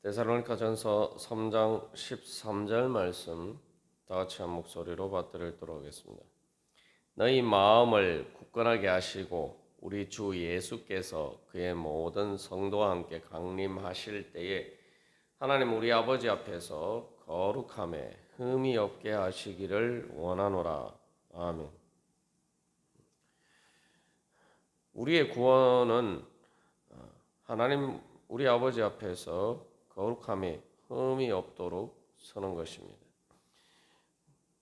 데살로니가전서 3장 13절 말씀 다 같이 한 목소리로 받들도록 하겠습니다. 너희 마음을 굳건하게 하시고 우리 주 예수께서 그의 모든 성도와 함께 강림하실 때에 하나님 우리 아버지 앞에서 거룩함에 흠이 없게 하시기를 원하노라. 아멘. 우리의 구원은 하나님 우리 아버지 앞에서 거룩함에 흠이 없도록 서는 것입니다.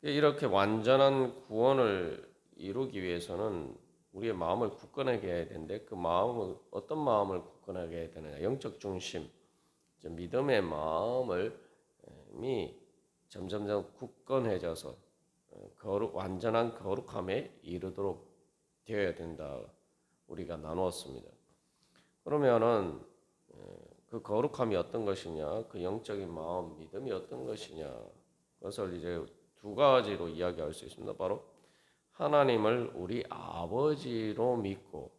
이렇게 완전한 구원을 이루기 위해서는 우리의 마음을 굳건하게 해야 되는데 그 마음은 어떤 마음을 굳건하게 해야 되느냐? 영적 중심, 믿음의 마음이 점점 굳건해져서 완전한 거룩함에 이르도록 되어야 된다. 우리가 나누었습니다. 그러면은 그 거룩함이 어떤 것이냐, 그 영적인 마음, 믿음이 어떤 것이냐, 그것을 이제 두 가지로 이야기할 수 있습니다. 바로 하나님을 우리 아버지로 믿고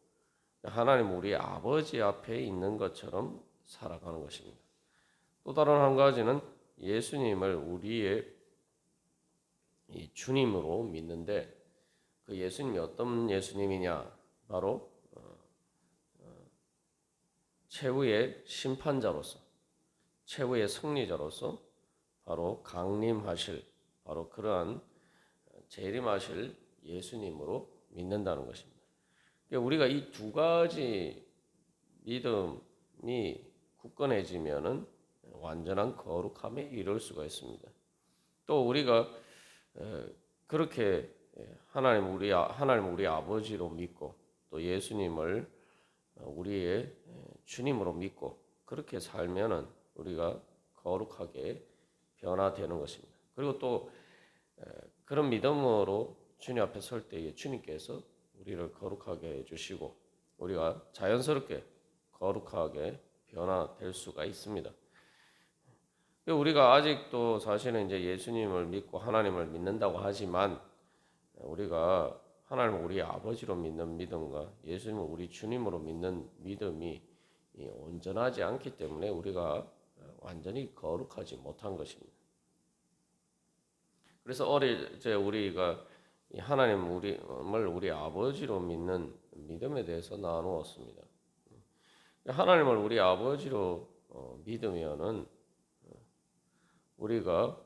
하나님 우리 아버지 앞에 있는 것처럼 살아가는 것입니다. 또 다른 한 가지는 예수님을 우리의 주님으로 믿는데 그 예수님이 어떤 예수님이냐, 바로 최후의 심판자로서, 최후의 승리자로서 바로 강림하실, 바로 그러한 재림하실 예수님으로 믿는다는 것입니다. 우리가 이 두 가지 믿음이 굳건해지면은 완전한 거룩함에 이를 수가 있습니다. 또 우리가 그렇게 하나님 우리 아버지로 믿고 또 예수님을 우리의 주님으로 믿고 그렇게 살면은 우리가 거룩하게 변화되는 것입니다. 그리고 또 그런 믿음으로 주님 앞에 설 때에 주님께서 우리를 거룩하게 해주시고 우리가 자연스럽게 거룩하게 변화될 수가 있습니다. 우리가 아직도 사실은 이제 예수님을 믿고 하나님을 믿는다고 하지만 우리가 하나님을 우리 아버지로 믿는 믿음과 예수님을 우리 주님으로 믿는 믿음이 온전하지 않기 때문에 우리가 완전히 거룩하지 못한 것입니다. 그래서 우리가 하나님을 우리 아버지로 믿는 믿음에 대해서 나누었습니다. 하나님을 우리 아버지로 믿으면은 우리가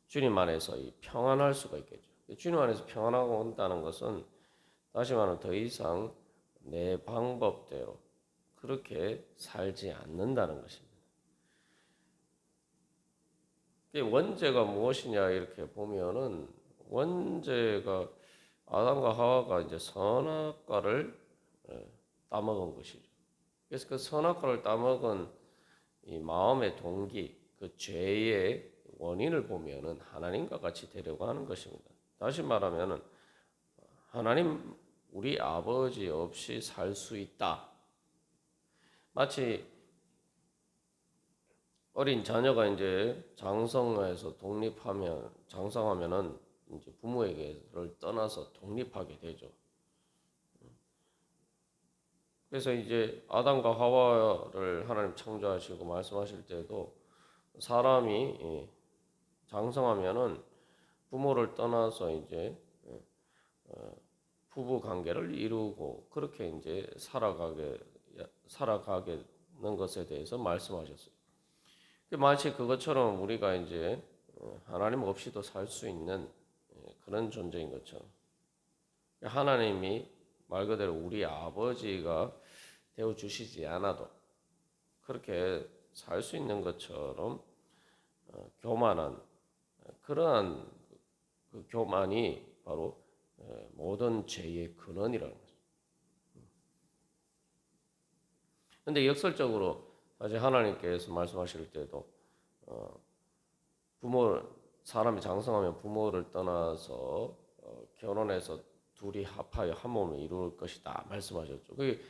주님 안에서 평안할 수가 있겠죠. 주님 안에서 평안하고 온다는 것은 다시 말하면 더 이상 내 방법대로 그렇게 살지 않는다는 것입니다. 원죄가 무엇이냐 이렇게 보면은 원죄가 아담과 하와가 이제 선악과를 따먹은 것이죠. 그래서 그 선악과를 따먹은 이 마음의 동기, 그 죄의 원인을 보면은 하나님과 같이 되려고 하는 것입니다. 다시 말하면은 하나님 우리 아버지 없이 살 수 있다. 마치 어린 자녀가 이제 장성하면은 이제 부모에게를 떠나서 독립하게 되죠. 그래서 이제 아담과 하와를 하나님 창조하시고 말씀하실 때도 사람이 장성하면은 부모를 떠나서 이제 부부 관계를 이루고 그렇게 이제 살아가는 것에 대해서 말씀하셨어요. 마치 그것처럼 우리가 이제 하나님 없이도 살 수 있는 그런 존재인 것처럼 하나님이 말 그대로 우리 아버지가 되어 주시지 않아도 그렇게 살 수 있는 것처럼 교만한 그러한 그 교만이 바로 모든 죄의 근원이라는 거죠. 그런데 역설적으로 사실 하나님께서 말씀하실 때도 사람이 장성하면 부모를 떠나서 결혼해서 둘이 합하여 한 몸을 이룰 것이다 말씀하셨죠. 그게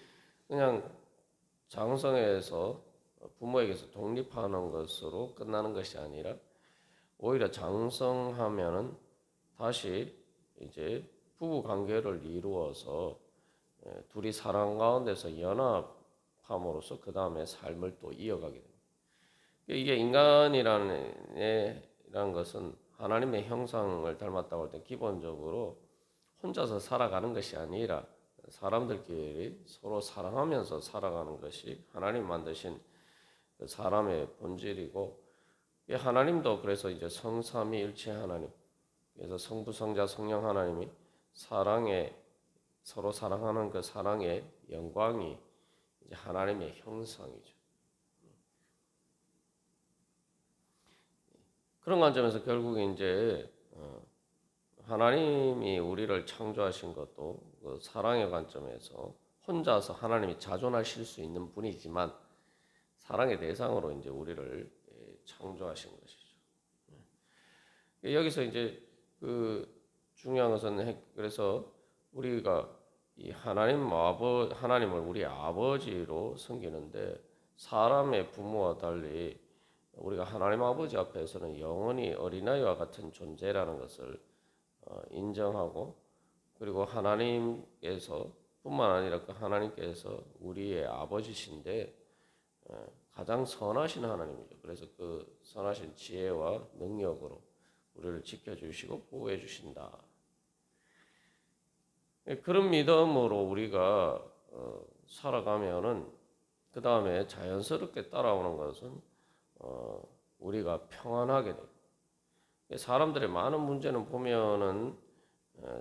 그냥 장성해서 부모에게서 독립하는 것으로 끝나는 것이 아니라 오히려 장성하면은 다시 이제 부부 관계를 이루어서 둘이 사랑 가운데서 연합하여 함으로써 그 다음에 삶을 또 이어가게 됩니다. 이게 인간이라는 것은 하나님의 형상을 닮았다고 할 때 기본적으로 혼자서 살아가는 것이 아니라 사람들끼리 서로 사랑하면서 살아가는 것이 하나님 만드신 사람의 본질이고, 하나님도 그래서 이제 성삼위일체 하나님, 그래서 성부, 성자, 성령 하나님이 서로 사랑하는 그 사랑의 영광이 이제 하나님의 형상이죠. 그런 관점에서 결국에 이제 하나님이 우리를 창조하신 것도 그 사랑의 관점에서 혼자서 하나님이 자존하실 수 있는 분이지만 사랑의 대상으로 이제 우리를 창조하신 것이죠. 여기서 이제 그 중요한 것은 그래서 우리가 이 하나님을 우리 아버지로 섬기는데 사람의 부모와 달리 우리가 하나님 아버지 앞에서는 영원히 어린아이와 같은 존재라는 것을 인정하고, 그리고 하나님께서 뿐만 아니라 그 하나님께서 우리의 아버지신데 가장 선하신 하나님이죠. 그래서 그 선하신 지혜와 능력으로 우리를 지켜주시고 보호해 주신다. 그런 믿음으로 우리가 살아가면은 그 다음에 자연스럽게 따라오는 것은 우리가 평안하게 돼요. 사람들의 많은 문제는 보면은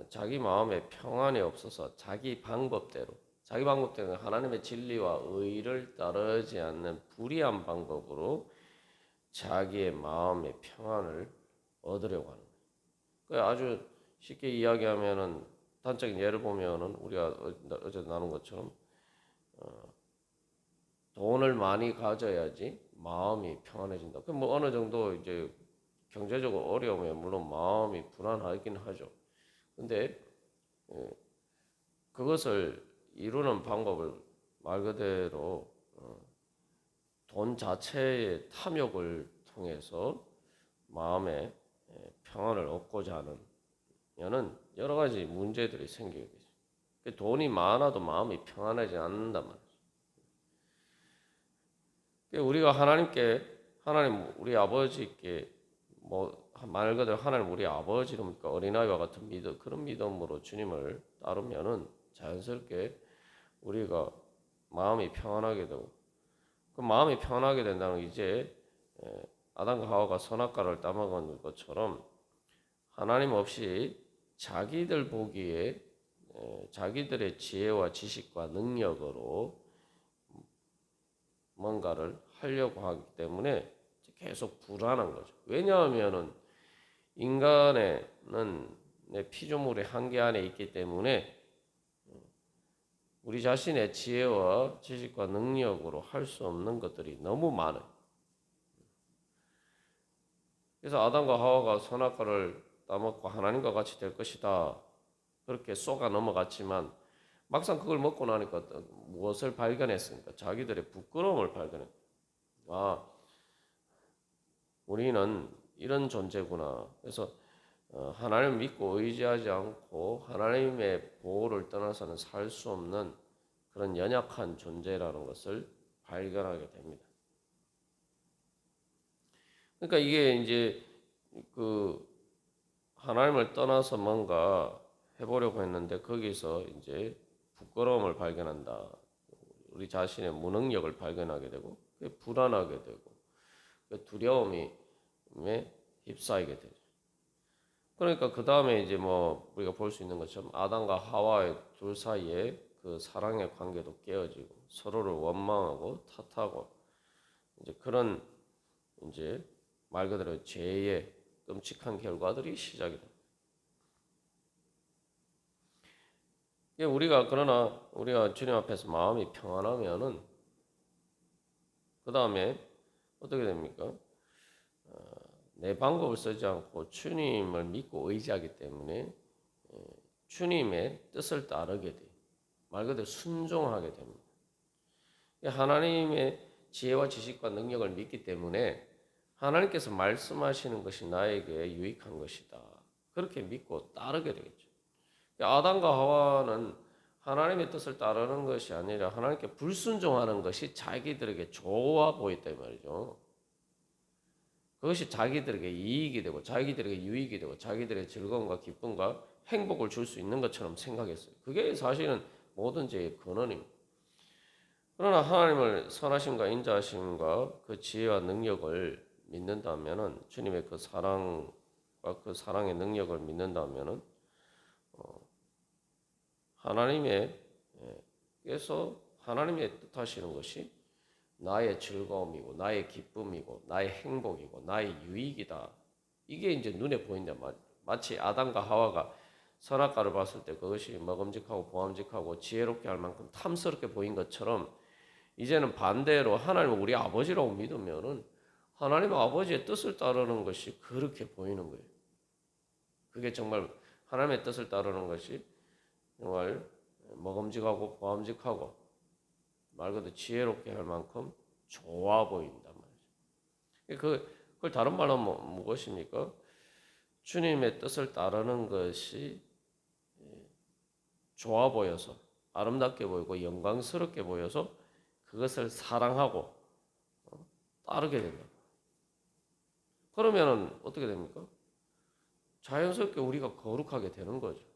자기 마음에 평안이 없어서 자기 방법대로 하나님의 진리와 의를 따르지 않는 불의한 방법으로 자기의 마음의 평안을 얻으려고 하는 거예요. 아주 쉽게 이야기하면은 단적인 예를 보면은 우리가 어제 나눈 것처럼 돈을 많이 가져야지 마음이 평안해진다. 그럼 뭐 어느 정도 이제 경제적으로 어려우면 물론 마음이 불안하긴 하죠. 근데 그것을 이루는 방법을 말 그대로 돈 자체의 탐욕을 통해서 마음의 평안을 얻고자 하면은 여러 가지 문제들이 생기게 되죠. 돈이 많아도 마음이 평안하지 않는단 말이죠. 우리가 하나님 우리 아버지께 뭐 말 그대로 하나님 우리 아버지로 어린아이와 같은 그런 믿음으로 주님을 따르면은 자연스럽게 우리가 마음이 평안하게 되고, 그 마음이 평안하게 된다는 이제 아담과 하와가 선악과를 따먹은 것처럼 하나님 없이 자기들 보기에 자기들의 지혜와 지식과 능력으로 뭔가를 하려고 하기 때문에 계속 불안한 거죠. 왜냐하면은 인간은 내 피조물의 한계 안에 있기 때문에 우리 자신의 지혜와 지식과 능력으로 할 수 없는 것들이 너무 많아요. 그래서 아담과 하와가 선악과를 따먹고 하나님과 같이 될 것이다, 그렇게 쏘가 넘어갔지만 막상 그걸 먹고 나니까 무엇을 발견했습니까? 자기들의 부끄러움을 발견했다. 우리는 이런 존재구나. 그래서 하나님을 믿고 의지하지 않고 하나님의 보호를 떠나서는 살 수 없는 그런 연약한 존재라는 것을 발견하게 됩니다. 그러니까 이게 이제 그 하나님을 떠나서 뭔가 해보려고 했는데 거기서 이제 부끄러움을 발견한다. 우리 자신의 무능력을 발견하게 되고 불안하게 되고 두려움에 휩싸이게 되죠. 그러니까 그 다음에 이제 뭐 우리가 볼 수 있는 것처럼 아담과 하와의 둘 사이에 그 사랑의 관계도 깨어지고 서로를 원망하고 탓하고 이제 그런 이제 말 그대로 죄의 끔찍한 결과들이 시작이 됩니다. 그러나 우리가 주님 앞에서 마음이 평안하면은 그 다음에 어떻게 됩니까? 내 방법을 쓰지 않고 주님을 믿고 의지하기 때문에 주님의 뜻을 따르게 돼요. 말 그대로 순종하게 됩니다. 하나님의 지혜와 지식과 능력을 믿기 때문에 하나님께서 말씀하시는 것이 나에게 유익한 것이다, 그렇게 믿고 따르게 되겠죠. 아담과 하와는 하나님의 뜻을 따르는 것이 아니라 하나님께 불순종하는 것이 자기들에게 좋아 보였다 이 말이죠. 그것이 자기들에게 이익이 되고 자기들에게 유익이 되고 자기들의 즐거움과 기쁨과 행복을 줄 수 있는 것처럼 생각했어요. 그게 사실은 모든 죄의 근원입니다. 그러나 하나님을 선하심과 인자하심과 그 지혜와 능력을 믿는다면은 주님의 그 사랑과 그 사랑의 능력을 믿는다면은 하나님께서 하나님의 뜻하시는 것이 나의 즐거움이고 나의 기쁨이고 나의 행복이고 나의 유익이다. 이게 이제 눈에 보인단 말이에요. 마치 아담과 하와가 선악과를 봤을 때 그것이 먹음직하고 보암직하고 지혜롭게 할 만큼 탐스럽게 보인 것처럼 이제는 반대로 하나님을 우리 아버지라고 믿으면은 하나님 아버지의 뜻을 따르는 것이 그렇게 보이는 거예요. 그게 정말 하나님의 뜻을 따르는 것이 정말 먹음직하고 보암직하고 말 그대로 지혜롭게 할 만큼 좋아 보인단 말이죠. 그걸 다른 말로 무엇입니까? 주님의 뜻을 따르는 것이 좋아 보여서 아름답게 보이고 영광스럽게 보여서 그것을 사랑하고 따르게 된다. 그러면은 어떻게 됩니까? 자연스럽게 우리가 거룩하게 되는 거죠.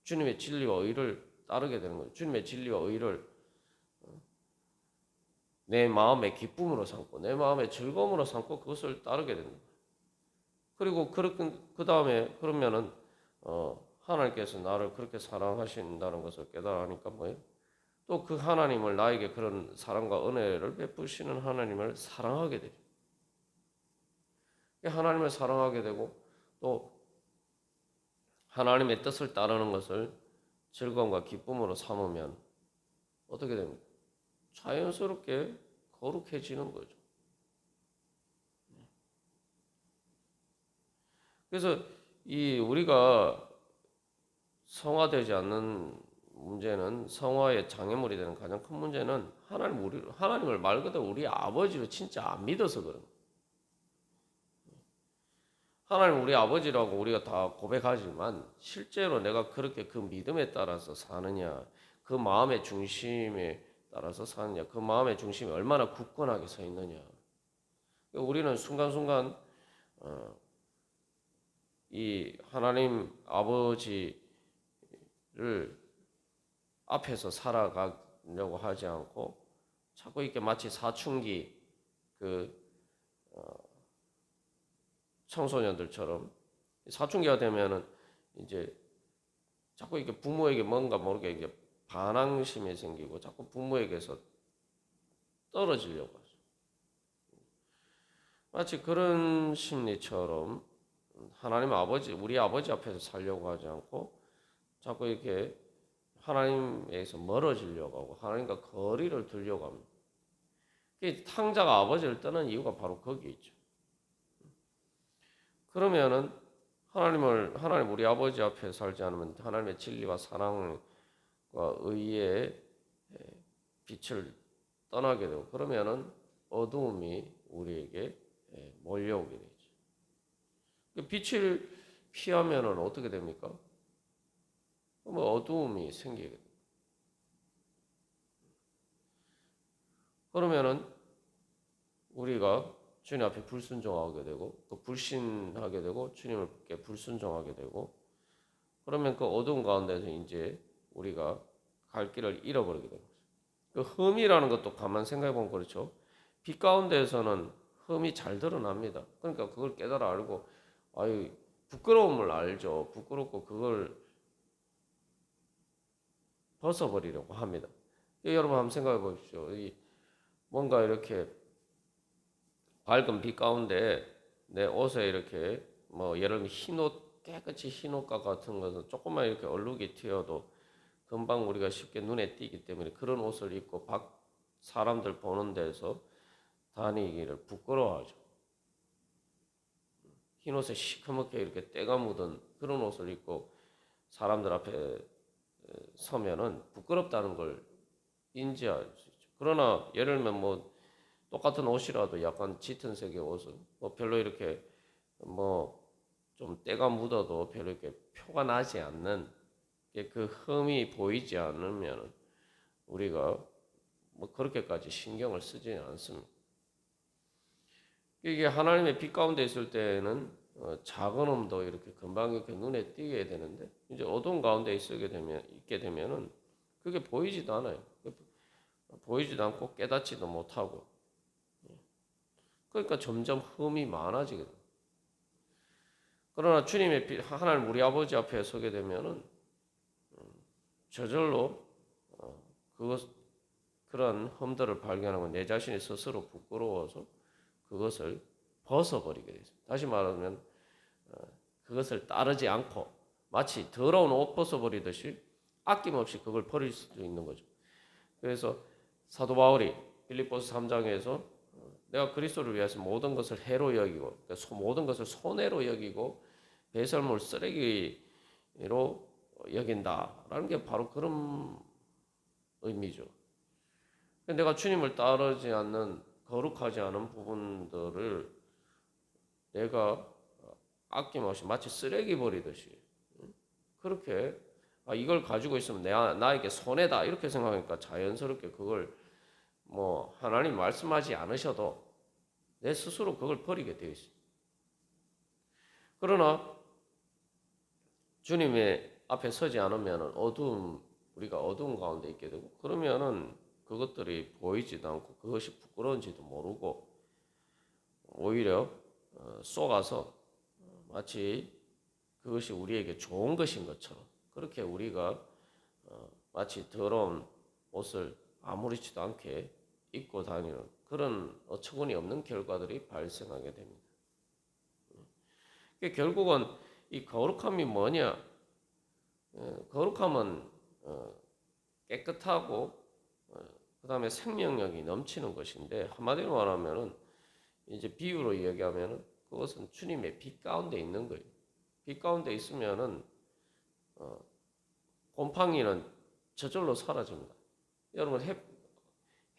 주님의 진리와 의를 따르게 되는 거죠. 주님의 진리와 의를 내 마음의 기쁨으로 삼고 내 마음의 즐거움으로 삼고 그것을 따르게 됩니다. 그리고 그 다음에 그러면은 하나님께서 나를 그렇게 사랑하신다는 것을 깨달으니까 뭐예요? 또 그 하나님을 나에게 그런 사랑과 은혜를 베푸시는 하나님을 사랑하게 돼요. 하나님을 사랑하게 되고 또 하나님의 뜻을 따르는 것을 즐거움과 기쁨으로 삼으면 어떻게 됩니까? 자연스럽게 거룩해지는 거죠. 그래서 우리가 성화되지 않는 문제는 성화의 장애물이 되는 가장 큰 문제는 하나님을 말 그대로 우리 아버지로 진짜 안 믿어서 그런 거예요. 하나님 우리 아버지라고 우리가 다 고백하지만 실제로 내가 그렇게 그 믿음에 따라서 사느냐, 그 마음의 중심에 따라서 사느냐, 그 마음의 중심이 얼마나 굳건하게 서 있느냐. 우리는 순간순간 이 하나님 아버지를 앞에서 살아가려고 하지 않고 자꾸 이렇게 마치 사춘기 청소년들처럼 사춘기가 되면은 이제 자꾸 이렇게 부모에게 뭔가 모르게 이게 반항심이 생기고 자꾸 부모에게서 떨어지려고 하죠. 마치 그런 심리처럼 하나님 아버지, 우리 아버지 앞에서 살려고 하지 않고 자꾸 이렇게 하나님에서 멀어지려고 하고 하나님과 거리를 두려고 합니다. 탕자가 아버지를 떠난 이유가 바로 거기에 있죠. 그러면은 하나님 우리 아버지 앞에 살지 않으면 하나님의 진리와 사랑과 의의 빛을 떠나게 되고 그러면은 어두움이 우리에게 몰려오게 되죠. 빛을 피하면은 어떻게 됩니까? 어두움이 생기게 됩니다. 그러면은 우리가 주님 앞에 불순종하게 되고 또 불신하게 되고 주님께 불순종하게 되고 그러면 그 어두운 가운데서 이제 우리가 갈 길을 잃어버리게 됩니다. 그 흠이라는 것도 가만 생각해 보면 그렇죠. 빛 가운데에서는 흠이 잘 드러납니다. 그러니까 그걸 깨달아 알고 부끄러움을 알죠. 부끄럽고 그걸 벗어버리려고 합니다. 여러분 한번 생각해 보십시오. 뭔가 이렇게 밝은 빛 가운데 내 옷에 이렇게 예를 들면 흰옷 깨끗이 흰옷과 같은 것은 조금만 이렇게 얼룩이 튀어도 금방 우리가 쉽게 눈에 띄기 때문에 그런 옷을 입고 사람들 보는 데서 다니기를 부끄러워하죠. 흰옷에 시커멓게 이렇게 때가 묻은 그런 옷을 입고 사람들 앞에 서면은 부끄럽다는 걸 인지할 수 있죠. 그러나 예를 들면 똑같은 옷이라도 약간 짙은 색의 옷은 별로 이렇게 좀 때가 묻어도 별로 이렇게 표가 나지 않는 그 흠이 보이지 않으면 우리가 뭐 그렇게까지 신경을 쓰지는 않습니다. 이게 하나님의 빛 가운데 있을 때는 작은 흠도 이렇게 금방 이렇게 눈에 띄게 되는데 이제 어두운 가운데 있게 되면은 그게 보이지도 않아요. 보이지도 않고 깨닫지도 못하고 그러니까 점점 흠이 많아지게 돼요. 그러나 주님의 빛, 하나님 우리 아버지 앞에 서게 되면은 저절로 그런 흠들을 발견하고 내 자신이 스스로 부끄러워서 그것을 벗어버리게 되죠. 다시 말하면 그것을 따르지 않고 마치 더러운 옷 벗어버리듯이 아낌없이 그걸 버릴 수도 있는 거죠. 그래서 사도 바울이 빌립보서 3장에서 내가 그리스도를 위해서 모든 것을 해로 여기고 모든 것을 손해로 여기고 배설물 쓰레기로 여긴다라는 게 바로 그런 의미죠. 내가 주님을 따르지 않는 거룩하지 않은 부분들을 내가 아낌없이 마치 쓰레기 버리듯이 그렇게 이걸 가지고 있으면 나에게 손해다 이렇게 생각하니까 자연스럽게 그걸 뭐 하나님 말씀하지 않으셔도 내 스스로 그걸 버리게 되어 있어요. 그러나 주님의 앞에 서지 않으면 우리가 어두운 가운데 있게 되고 그러면은 그것들이 보이지도 않고 그것이 부끄러운지도 모르고 오히려 속아서 마치 그것이 우리에게 좋은 것인 것처럼 그렇게 우리가 마치 더러운 옷을 아무렇지도 않게 입고 다니는 그런 어처구니 없는 결과들이 발생하게 됩니다. 결국은 이 거룩함이 뭐냐? 거룩함은 깨끗하고 그 다음에 생명력이 넘치는 것인데 한마디로 말하면은 이제 비유로 이야기하면은 그것은 주님의 빛 가운데 있는 거예요. 빛 가운데 있으면은 곰팡이는 저절로 사라집니다. 여러분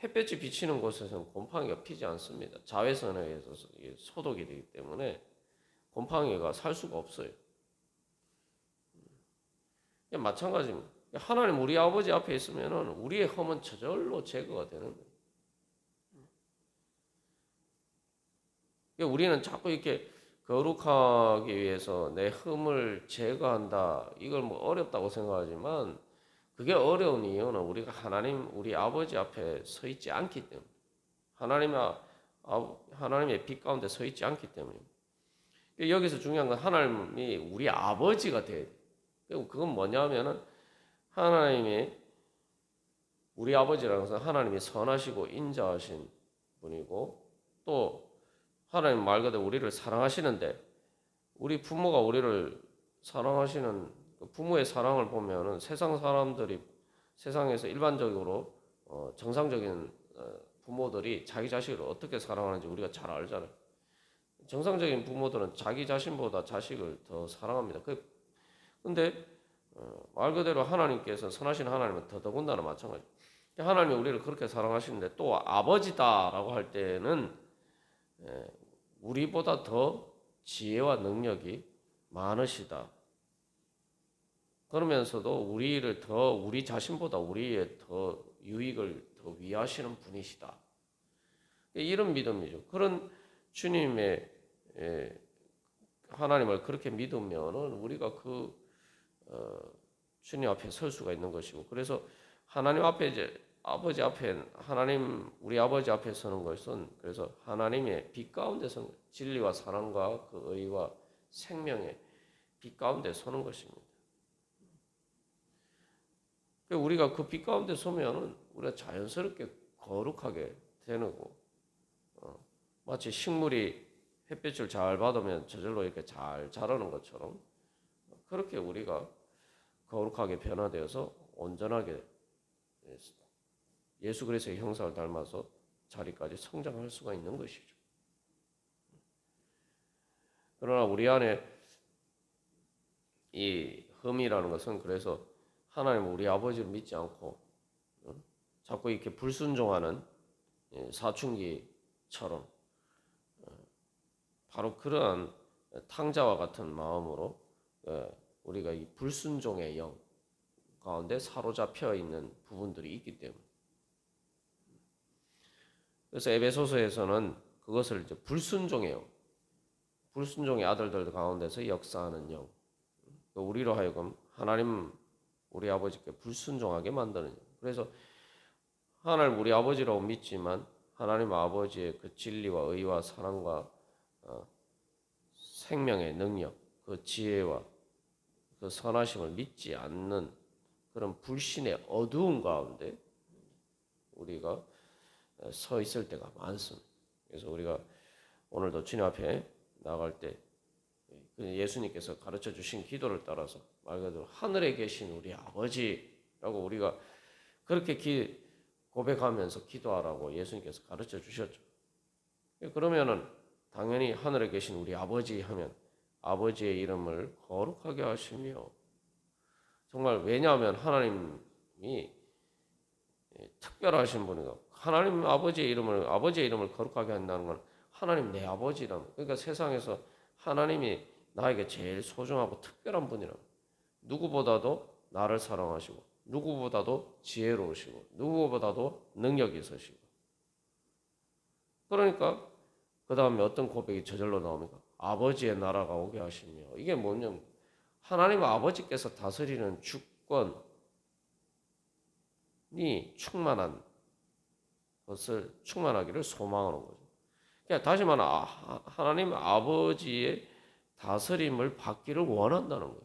햇볕이 비치는 곳에서는 곰팡이가 피지 않습니다. 자외선에 의해서 소독이 되기 때문에 곰팡이가 살 수가 없어요. 마찬가지입니다. 하나님 우리 아버지 앞에 있으면은 우리의 흠은 저절로 제거가 되는 거예요. 우리는 자꾸 이렇게 거룩하기 위해서 내 흠을 제거한다. 이걸 뭐 어렵다고 생각하지만 그게 어려운 이유는 우리가 우리 아버지 앞에 서 있지 않기 때문에 하나님의 빛 가운데 서 있지 않기 때문입니다. 여기서 중요한 건 하나님이 우리 아버지가 돼야 돼요. 그건 뭐냐면은 하나님이 우리 아버지라는 것은 하나님이 선하시고 인자하신 분이고 또 하나님 말 그대로 우리를 사랑하시는데 우리 부모가 우리를 사랑하시는 부모의 사랑을 보면은 세상에서 일반적으로 정상적인 부모들이 자기 자식을 어떻게 사랑하는지 우리가 잘 알잖아요. 정상적인 부모들은 자기 자신보다 자식을 더 사랑합니다. 근데 말 그대로 하나님께서 선하신 하나님은 더더군다나 마찬가지. 하나님이 우리를 그렇게 사랑하시는데 또 아버지다라고 할 때는 우리보다 더 지혜와 능력이 많으시다. 그러면서도 우리 자신보다 우리의 더 유익을 더 위하시는 분이시다. 이런 믿음이죠. 그런 주님의 하나님을 그렇게 믿으면은 우리가 주님 앞에 설 수가 있는 것이고, 그래서 하나님 앞에 아버지 앞에 우리 아버지 앞에 서는 것은 그래서 하나님의 빛 가운데 서는 진리와 사랑과 그 의와 생명의 빛 가운데 서는 것입니다. 우리가 그 빛 가운데 서면은 우리가 자연스럽게 거룩하게 되는 거. 마치 식물이 햇빛을 잘 받으면 저절로 이렇게 잘 자라는 것처럼 그렇게 우리가 거룩하게 변화되어서 온전하게 예수 그리스도의 형상을 닮아서 자리까지 성장할 수가 있는 것이죠. 그러나 우리 안에 이 흠이라는 것은 그래서 하나님 우리 아버지를 믿지 않고 자꾸 이렇게 불순종하는 사춘기처럼 바로 그러한 탕자와 같은 마음으로 우리가 이 불순종의 영, 가운데 사로잡혀 있는 부분들이 있기 때문에. 그래서 에베소서에서는 그것을 이제 불순종해요. 불순종의 아들들 가운데서 역사하는 영. 우리로 하여금 하나님 우리 아버지께 불순종하게 만드는 영. 그래서 하나님 우리 아버지라고 믿지만 하나님 아버지의 그 진리와 의와 사랑과 생명의 능력, 그 지혜와 그 선하심을 믿지 않는 그런 불신의 어두운 가운데 우리가 서 있을 때가 많습니다. 그래서 우리가 오늘도 주님 앞에 나갈 때 예수님께서 가르쳐 주신 기도를 따라서 말 그대로 하늘에 계신 우리 아버지라고 우리가 그렇게 고백하면서 기도하라고 예수님께서 가르쳐 주셨죠. 그러면은 당연히 하늘에 계신 우리 아버지 하면 아버지의 이름을 거룩하게 하시며 정말 왜냐하면 하나님이 특별하신 분이고 하나님 아버지의 이름을 거룩하게 한다는 건 하나님 내 아버지라는 그러니까 세상에서 하나님이 나에게 제일 소중하고 특별한 분이라고 누구보다도 나를 사랑하시고 누구보다도 지혜로우시고 누구보다도 능력이 있으시고 그러니까 그 다음에 어떤 고백이 저절로 나옵니까? 아버지의 나라가 오게 하시며 이게 뭐냐면 하나님 아버지께서 다스리는 주권이 충만한 것을 충만하기를 소망하는 거죠. 그러니까 다시 말하면 하나님 아버지의 다스림을 받기를 원한다는 거예요.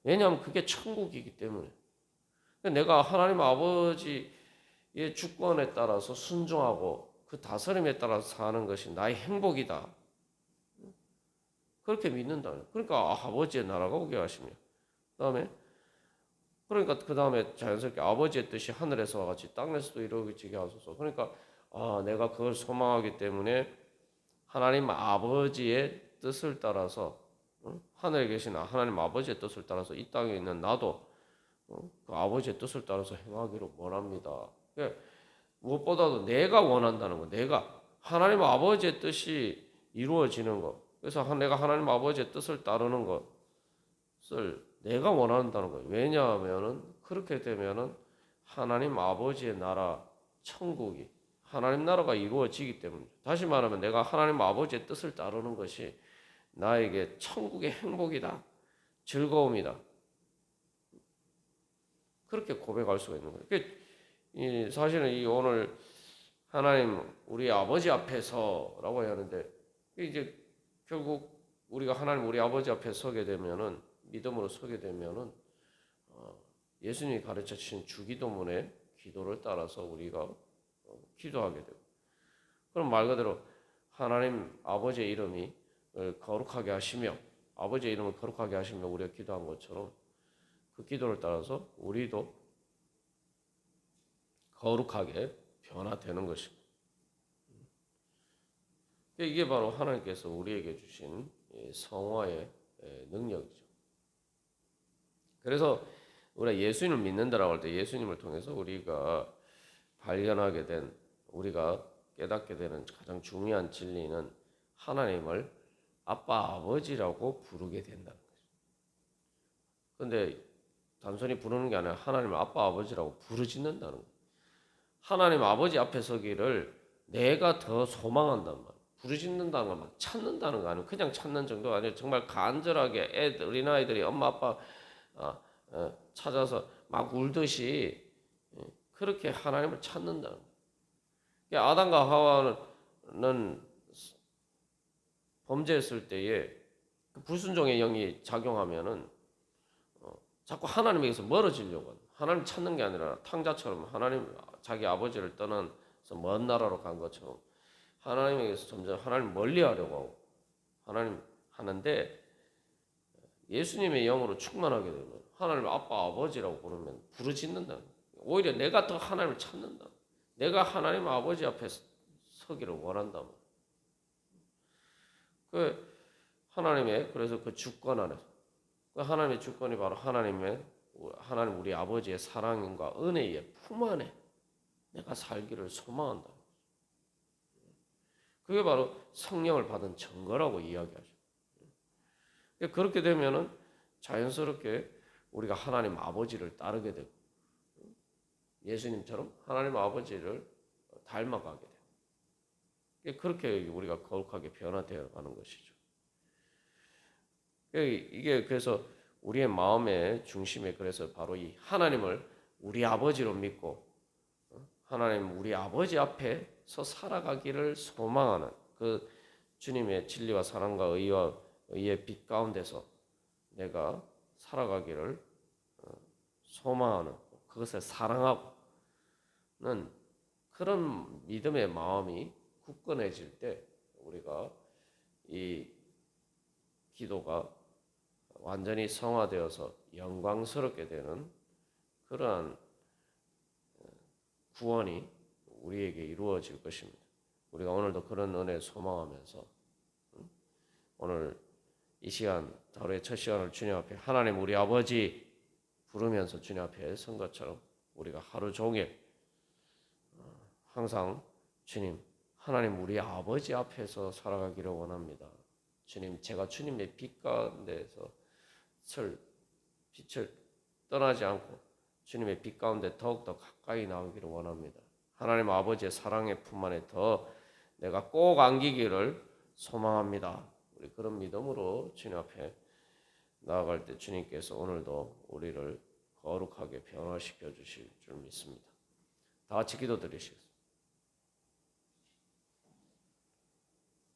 왜냐하면 그게 천국이기 때문에. 내가 하나님 아버지의 주권에 따라서 순종하고 그 다스림에 따라서 사는 것이 나의 행복이다. 그렇게 믿는다. 그러니까 아버지의 나라가 오게 하시며 그다음에 그러니까 그 다음에 자연스럽게 아버지의 뜻이 하늘에서와 같이 땅에서도 이루어지게 하소서. 그러니까 내가 그걸 소망하기 때문에 하나님 아버지의 뜻을 따라서 하늘에 계신 하나님 아버지의 뜻을 따라서 이 땅에 있는 나도 그 아버지의 뜻을 따라서 행하기를 원합니다. 그러니까 무엇보다도 내가 원한다는 거, 내가 하나님 아버지의 뜻이 이루어지는 것. 그래서 내가 하나님 아버지의 뜻을 따르는 것을 내가 원한다는 거예요. 왜냐하면은 그렇게 되면은 하나님 아버지의 나라, 천국이 하나님 나라가 이루어지기 때문에. 다시 말하면 내가 하나님 아버지의 뜻을 따르는 것이 나에게 천국의 행복이다, 즐거움이다. 그렇게 고백할 수가 있는 거예요. 사실은 이 오늘 하나님 우리 아버지 앞에서라고 하는데 이제 결국 우리가 하나님 우리 아버지 앞에 서게 되면은 믿음으로 서게 되면은 예수님이 가르쳐 주신 주기도문의 기도를 따라서 우리가 기도하게 되고 그럼 말 그대로 하나님 아버지의 이름이 거룩하게 하시며 아버지의 이름을 거룩하게 하시며 우리가 기도한 것처럼 그 기도를 따라서 우리도 거룩하게 변화되는 것입니다. 이게 바로 하나님께서 우리에게 주신 성화의 능력이죠. 그래서 우리가 예수님을 믿는다라고 할 때 예수님을 통해서 우리가 발견하게 된 우리가 깨닫게 되는 가장 중요한 진리는 하나님을 아빠 아버지라고 부르게 된다는 거죠. 그런데 단순히 부르는 게 아니라 하나님을 아빠 아버지라고 부르짖는다는 거예요. 하나님 아버지 앞에 서기를 내가 더 소망한단 말이에요. 부르짖는다는 건 막 찾는다는 거 아니에요. 그냥 찾는 정도가 아니에요. 정말 간절하게 어린아이들이 엄마 아빠 찾아서 막 울듯이 그렇게 하나님을 찾는다는 거예요. 그러니까 아담과 하와는 범죄했을 때에 그 불순종의 영이 작용하면은 자꾸 하나님에게서 멀어지려고 합니다. 하나님 찾는 게 아니라 탕자처럼 하나님 자기 아버지를 떠나서 먼 나라로 간 것처럼 하나님에게서 점점 하나님 멀리하려고 하고 하나님 하는데 예수님의 영으로 충만하게 되면 하나님 아빠 아버지라고 부르면 부르짖는다. 오히려 내가 더 하나님을 찾는다. 내가 하나님 아버지 앞에 서기를 원한다. 그 하나님의 그래서 그 주권 안에서 그 하나님의 주권이 바로 하나님 우리 아버지의 사랑과 은혜의 품 안에 내가 살기를 소망한다. 그게 바로 성령을 받은 증거라고 이야기하죠. 그렇게 되면은 자연스럽게 우리가 하나님 아버지를 따르게 되고 예수님처럼 하나님 아버지를 닮아가게 돼요. 그렇게 우리가 거룩하게 변화되어 가는 것이죠. 이게 그래서 우리의 마음의 중심에 그래서 바로 이 하나님을 우리 아버지로 믿고 하나님 우리 아버지 앞에서 살아가기를 소망하는 그 주님의 진리와 사랑과 의의 빛 가운데서 내가 살아가기를 소망하는 그것을 사랑하고는 그런 믿음의 마음이 굳건해질 때 우리가 이 기도가 완전히 성화되어서 영광스럽게 되는 그러한 구원이 우리에게 이루어질 것입니다. 우리가 오늘도 그런 은혜 소망하면서 오늘 이 시간 하루의 첫 시간을 주님 앞에 하나님 우리 아버지 부르면서 주님 앞에 선 것처럼 우리가 하루 종일 항상 주님 하나님 우리 아버지 앞에서 살아가기를 원합니다. 주님 제가 주님의 빛 가운데에서 빛을 떠나지 않고 주님의 빛 가운데 더욱더 가까이 나오기를 원합니다. 하나님 아버지의 사랑의 품 안에 더 내가 꼭 안기기를 소망합니다. 우리 그런 믿음으로 주님 앞에 나아갈 때 주님께서 오늘도 우리를 거룩하게 변화시켜 주실 줄 믿습니다. 다 같이 기도드리시겠습니다.